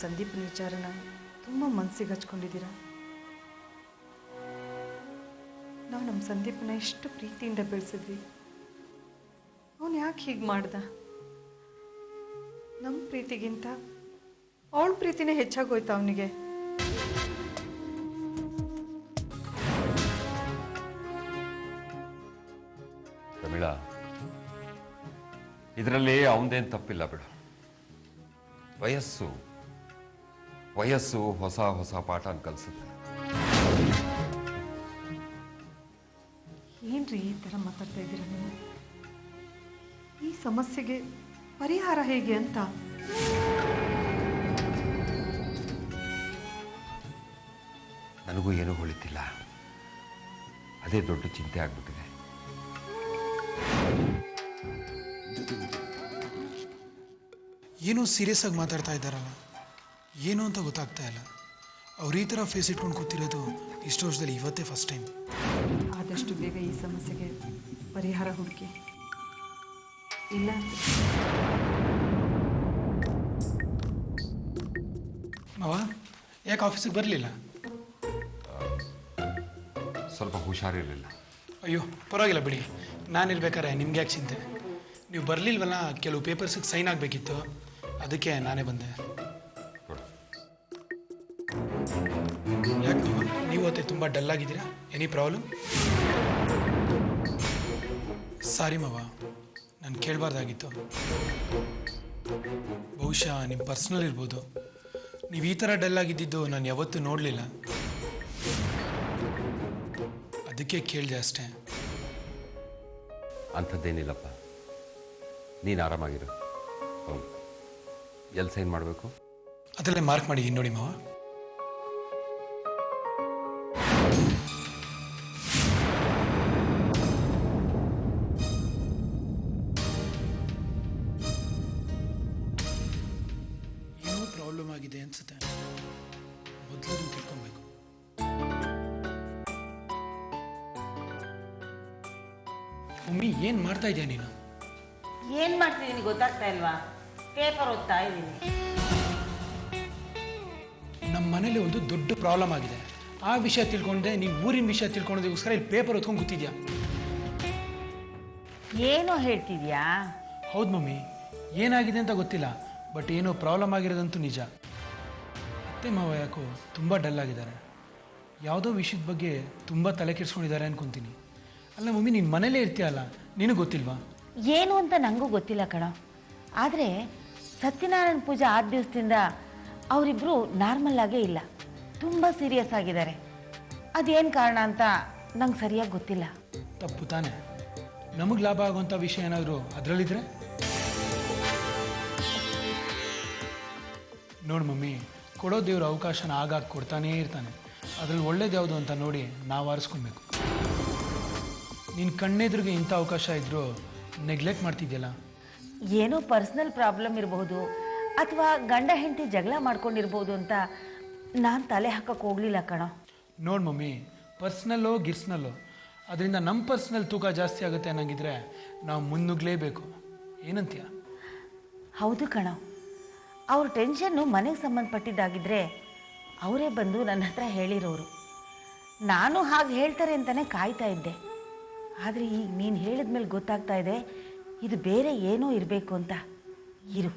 ಸಂದೀಪ್ನ ವಿಚಾರನ ತುಂಬ ಮನಸ್ಸಿಗೆ ಹಚ್ಕೊಂಡಿದ್ದೀರಾ. ನಾವು ನಮ್ಮ ಸಂದೀಪನ ಎಷ್ಟು ಪ್ರೀತಿಯಿಂದ ಬೆಳೆಸಿದ್ವಿ. ಅವನು ಯಾಕೆ ಹೀಗೆ ಮಾಡ್ದ? ನಮ್ಮ ಪ್ರೀತಿಗಿಂತ ಅವಳ ಪ್ರೀತಿನೇ ಹೆಚ್ಚಾಗೋಯ್ತು ಅವನಿಗೆ. ಪ್ರಮೀಳಾ, ಇದರಲ್ಲಿ ಅವನದೇನು ತಪ್ಪಿಲ್ಲ ಬಿಡು. ವಯಸ್ಸು ಹೊಸ ಹೊಸ ಪಾಠ ಕಲಿಸುತ್ತೆ. ಏನ್ರಿ ಈ ಥರ ಮಾತಾಡ್ತಾ ಇದ್ದೀರಾ ನೀವು? ಈ ಸಮಸ್ಯೆಗೆ ಪರಿಹಾರ ಹೇಗೆ ಅಂತ ನನಗೂ ಏನೂ ಹೊಳಿತಿಲ್ಲ. ಅದೇ ದೊಡ್ಡ ಚಿಂತೆ ಆಗ್ಬಿಟ್ಟಿದೆ. ಏನೋ ಸೀರಿಯಸ್ ಆಗಿ ಮಾತಾಡ್ತಾ ಇದ್ದಾರಲ್ಲ, ಏನು ಅಂತ ಗೊತ್ತಾಗ್ತಾ ಇಲ್ಲ. ಅವ್ರು ಈ ಥರ ಫೇಸ್ ಇಟ್ಕೊಂಡು ಕೂತಿರೋದು ಇಷ್ಟು ವರ್ಷದಲ್ಲಿ ಇವತ್ತೇ ಫಸ್ಟ್ ಟೈಮ್. ಆದಷ್ಟು ಬೇಗ ಈ ಸಮಸ್ಯೆಗೆ ಪರಿಹಾರ ಹುಡುಕಿ. ಇಲ್ಲ ಮಾವ ಯಾಕೆ ಆಫೀಸಿಗೆ ಬರಲಿಲ್ಲ? ಸ್ವಲ್ಪ ಹುಷಾರಿರಲಿಲ್ಲ. ಅಯ್ಯೋ ಪರವಾಗಿಲ್ಲ ಬಿಡಿ, ನಾನಿರ್ಬೇಕಾರೆ ನಿಮ್ಗೆ ಯಾಕೆ ಚಿಂತೆ? ನೀವು ಬರಲಿಲ್ವಲ್ಲ, ಕೆಲವು ಪೇಪರ್ಸಿಗೆ ಸೈನ್ ಆಗಬೇಕಿತ್ತು, ಅದಕ್ಕೆ ನಾನೇ ಬಂದೆ. ಯಾಕೆ ಮಾವ ನೀವು ಹೊತ್ತೆ ತುಂಬ ಡಲ್ ಆಗಿದ್ದೀರಾ? Any problem? ಸಾರಿ ಮಾವ, ನಾನು ಕೇಳಬಾರ್ದಾಗಿತ್ತು. ಬಹುಶಃ ನಿಮ್ಮ ಪರ್ಸ್ನಲ್ ಇರ್ಬೋದು. ನೀವು ಈ ಥರ ಡಲ್ ಆಗಿದ್ದಿದ್ದು ನಾನು ಯಾವತ್ತೂ ನೋಡಲಿಲ್ಲ, ಅದಕ್ಕೆ ಕೇಳಿದೆ ಅಷ್ಟೇ. ಅಂಥದ್ದೇನಿಲ್ಲಪ್ಪ, ನೀನು ಆರಾಮಾಗಿರು. ಎಲ್ಲಿ ಸೈನ್ ಮಾಡಬೇಕು? ಅದರಲ್ಲೇ ಮಾರ್ಕ್ ಮಾಡಿದ್ದೀನಿ ನೋಡಿ ಮಾವ. ಏನೋ ಪ್ರಾಬ್ಲಮ್ ಆಗಿದೆ ಅನ್ಸುತ್ತೆ, ಮೊದಲು ತಿಳ್ಕೊಬೇಕು. ಮಮ್ಮಿ ಏನು ಮಾಡ್ತಾ ಇದೆಯಾ ನೀನು? ಏನ್ ಮಾಡ್ತಿದ್ದೀನಿ ಗೊತ್ತಾಗ್ತಾ ಇಲ್ವಾ? ಪೇಪರ್ ಓದ್ತಾ ಇದ್ದೀನಿ. ನಮ್ಮ ಮನೇಲಿ ಒಂದು ದೊಡ್ಡ ಪ್ರಾಬ್ಲಮ್ ಆಗಿದೆ. ಆ ವಿಷಯ ತಿಳ್ಕೊಂಡೆ, ನೀವು ಊರಿನ ವಿಷಯ ತಿಳ್ಕೊಳ್ಳೋದಕ್ಕೋಸ್ಕರ ಇಲ್ಲಿ ಪೇಪರ್ ಓದ್ಕೊಂಡು ಕೂತಿದ್ಯಾ. ಏನೋ ಹೇಳ್ತಿದ್ಯಾ? ಹೌದು ಮಮ್ಮಿ, ಏನಾಗಿದೆ ಅಂತ ಗೊತ್ತಿಲ್ಲ, ಬಟ್ ಏನೋ ಪ್ರಾಬ್ಲಮ್ ಆಗಿರೋದಂತೂ ನಿಜ. ಅತ್ತೆ ಮಾವ ಯಾಕೋ ತುಂಬ ಡಲ್ ಆಗಿದ್ದಾರೆ. ಯಾವುದೋ ವಿಷಯದ ಬಗ್ಗೆ ತುಂಬ ತಲೆ ಕೆಡಿಸ್ಕೊಂಡಿದ್ದಾರೆ ಅನ್ಕೊತೀನಿ. ಅಲ್ಲ ಮಮ್ಮಿ, ನೀನು ಮನೇಲೇ ಇರ್ತೀಯಲ್ಲ, ನಿನಗೆ ಗೊತ್ತಿಲ್ವಾ? ಏನು ಅಂತ ನನಗೂ ಗೊತ್ತಿಲ್ಲ ಕಣ. ಆದರೆ ಸತ್ಯನಾರಾಯಣ ಪೂಜೆ ಆದ ದಿವಸದಿಂದ ಅವರಿಬ್ಬರು ನಾರ್ಮಲ್ ಆಗೇ ಇಲ್ಲ, ತುಂಬ ಸೀರಿಯಸ್ ಆಗಿದ್ದಾರೆ. ಅದೇನು ಕಾರಣ ಅಂತ ನಂಗೆ ಸರಿಯಾಗಿ ಗೊತ್ತಿಲ್ಲ. ತಪ್ಪು ತಾನೆ? ನಮಗೆ ಲಾಭ ಆಗುವಂಥ ವಿಷಯ ಏನಾದರೂ ಅದರಲ್ಲಿದ್ರೆ? ನೋಡಿ ಮಮ್ಮಿ, ಕೊಡೋ ದೇವ್ರ ಅವಕಾಶನ ಆಗಾಗ ಕೊಡ್ತಾನೇ ಇರ್ತಾನೆ. ಅದ್ರಲ್ಲಿ ಒಳ್ಳೇದು ಯಾವುದು ಅಂತ ನೋಡಿ ನಾವು ಆರಿಸ್ಕೊಳ್ಬೇಕು. ನಿನ್ನ ಕಣ್ಣೆದ್ರಿಗೆ ಇಂಥ ಅವಕಾಶ ಇದ್ದರೂ ನೆಗ್ಲೆಕ್ಟ್ ಮಾಡ್ತಿದ್ಯಲ್ಲ. ಏನೋ ಪರ್ಸ್ನಲ್ ಪ್ರಾಬ್ಲಮ್ ಇರಬಹುದು, ಅಥವಾ ಗಂಡ ಹೆಂಡತಿ ಜಗಳ ಮಾಡ್ಕೊಂಡಿರ್ಬೋದು ಅಂತ ನಾನು ತಲೆ ಹಾಕಕ್ಕೆ ಹೋಗಲಿಲ್ಲ ಕಣೋ. ನೋಡಿ ಮಮ್ಮಿ, ಪರ್ಸ್ನಲ್ಲೋ ಗಿರ್ಸ್ನಲ್ಲೋ ಅದರಿಂದ ನಮ್ಮ ಪರ್ಸ್ನಲ್ ತೂಕ ಜಾಸ್ತಿ ಆಗುತ್ತೆ ಅನ್ನಂಗಿದ್ರೆ ನಾವು ಮುನ್ನುಗ್ಲೇಬೇಕು. ಏನಂತೀಯ? ಹೌದು ಕಣೋ, ಅವ್ರ ಟೆನ್ಷನ್ನು ಮನೆಗೆ ಸಂಬಂಧಪಟ್ಟಿದ್ದಾಗಿದ್ದರೆ ಅವರೇ ಬಂದು ನನ್ನ ಹತ್ರ ಹೇಳಿರೋರು. ನಾನು ಹಾಗೆ ಹೇಳ್ತಾರೆ ಅಂತಲೇ ಕಾಯ್ತಾ ಇದ್ದೆ. ಆದರೆ ಈಗ ನೀನು ಹೇಳಿದ್ಮೇಲೆ ಗೊತ್ತಾಗ್ತಾ ಇದೆ ಇದು ಬೇರೆ ಏನೋ ಇರಬೇಕು ಅಂತ. ಇರು,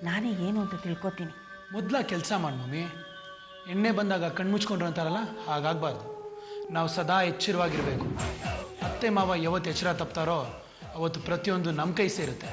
ನಾನೇ ಏನು ಅಂತ ತಿಳ್ಕೊತೀನಿ. ಮೊದಲ ಕೆಲಸ ಮಾಡಿ ಮಮ್ಮಿ. ಎಣ್ಣೆ ಬಂದಾಗ ಕಣ್ಮುಚ್ಕೊಂಡ್ರು ಅಂತಾರಲ್ಲ, ಹಾಗಾಗಬಾರ್ದು. ನಾವು ಸದಾ ಎಚ್ಚರವಾಗಿರಬೇಕು. ಅತ್ತೆ ಮಾವ ಯಾವತ್ತು ಎಚ್ಚರ ತಪ್ತಾರೋ ಅವತ್ತು ಪ್ರತಿಯೊಂದು ನಮ್ಮ ಕೈ ಸೇರುತ್ತೆ.